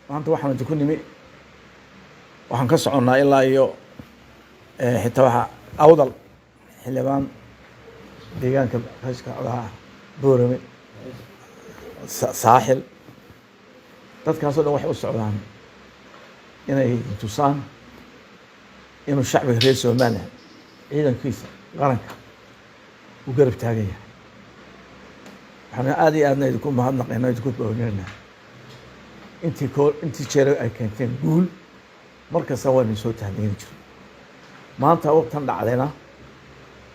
maanta waxaan ku nimi waxaan ka soconnaa ilaa iyo xitaa waxa awdal xildhibaan deegaanka rashka odaha boorame saaxil dadkaasoo dhan waxay u socdaan inay tusaan inuu shacbiga reer Soomaaliya ciidankiisa qaranka u garab taagaya. waxaan aad iyo aadna idinku mahadnaqaynaa idinku boogaynaa intii jeer ay keenteen guul markasta waan soo tahniin jiro. maanta waqtan dhacdayna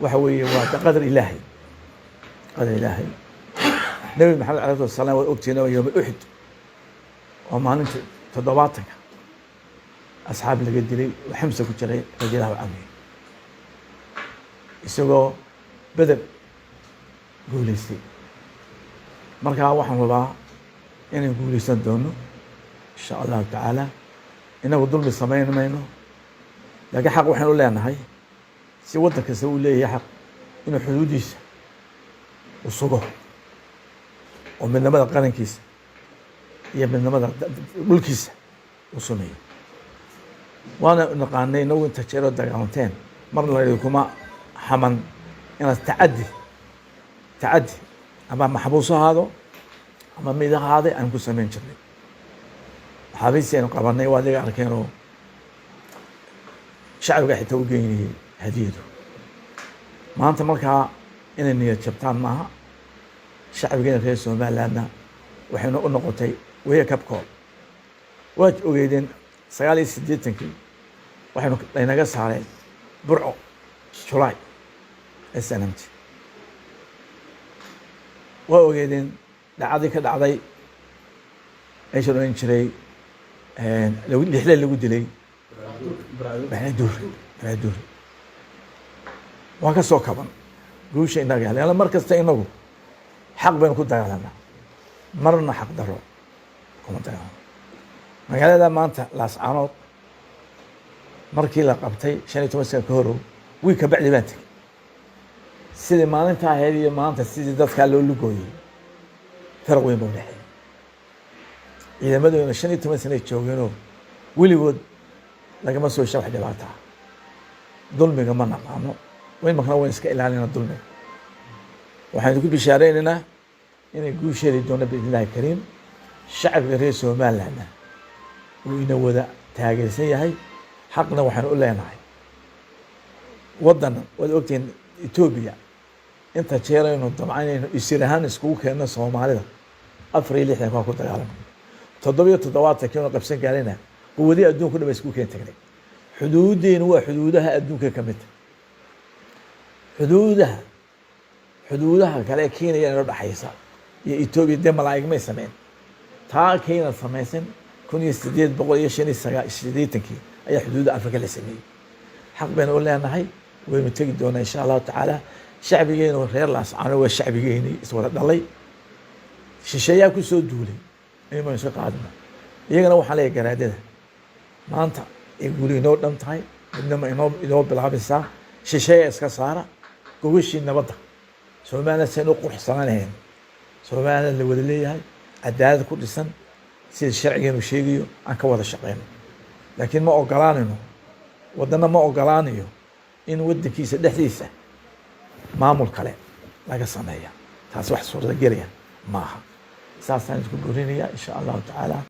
waxa weeye waa qadar ilaahay nabi maxamed calayhi salaam waa ogtiina yawm uhud oo maalinta 70 asxaab laga dilay xamsa ku jiray radiallahu anhu isagoo badar guuleystay. markaa waxaan rabaa inaan guuleysan doono insha allahu tacaala. inagu dulmi samayn mayno, laakiin xaq waxaan u leenahay si waddan kasta uu leeyahay xaq inuu xuduudiisa u sugo oo midnimada qarankiisa iyo midnimada dhulkiisa u sameeyo. waana naqaanay inagu inta jeeroo dagaalanteen marna laydikuma xaman inaad tacaddi ama maxbuus ahaado ama mid ahaaday aan ku samayn jirnay. maxaabiistii aynu qabanay waa adiga arkeenoo shacbiga xitaa u geynayay hadiyadu. maanta markaa inay niyad jabtaan maaha. shacbigeena reer Somalilandna waxayna u noqotay wake up call. waad ogeydeen 89 waxaynu laynaga saareen burco July SNMT. waa ogeydeen dhacdii ka dhacday meesha loo oran jiray lixle lagu dilay Banaadur. waan ka soo kaban guusha inaga helay. mar kasta inagu xaq baynu ku dagaalanaa, marna xaq daro kuma dagaalano. magaalada maanta Laascaanood markii la qabtay 15 sano ka hor wiil ka bacdi baan tagay. sidii maalinta ahayd iyo maanta sidii dadka loo lugooyay farq weyn buu leeyahay. ciidamadooda 15 sano joogeenoo weligood lagama soo shabax dhibaato. dulmiga ma naqaano, weyn markaa waan iska ilaalinaa dulmiga. waxaan ku bishaareynaa inay guusheedi doona biidnillaahi kariim. shacbiga reer Somaliland uu ina wada taageersan yahay. xaqna waxaan u leenahay waddan wada ogtiin Ethiopia inta jeerayno dabcanayno isirahan iskugu keenno Soomaalida 4 ku dagaalamay 7 kiilo qabsan gaarina quwadii adduunka dhan isku keen tagnay. xuduudeena waa xuduudaha adduunka ka mid xuduudaha kale Kenya iyo dhaxaysa iyo Ethiopia de malaa'ig ma sameyn taa Kenya samaysan 1889 ayaa xuduuda Afrika la sameeyay. xaq baan u leenahay waynu tagi doonaa insha Allah tacaala. shacbigeena reer Laascaanood waa shacbigeena iswada dhalay. shisheeyaa ku soo duulay inaynu iska qaadno. iyagana waxaa leeyahay garaadada maanta ay guri inoo dhan tahay midnimo inoo bilaabaysaa. shisheeya iska saara gogashii nabadda Soomaaliya seen u quruxsanaaneen. Soomaaliya la wada leeyahay cadaalad ku dhisan sida sharcigeenu sheegayo aan ka wada shaqeyno. laakiin ma ogolaanayno wadana ma ogolaanayo in waddankiisa dhexdiisa maamul kale laga sameeyo. taas wax suurtagelaya maaha. saasaan isku boorinayaa insha Allah tacaala.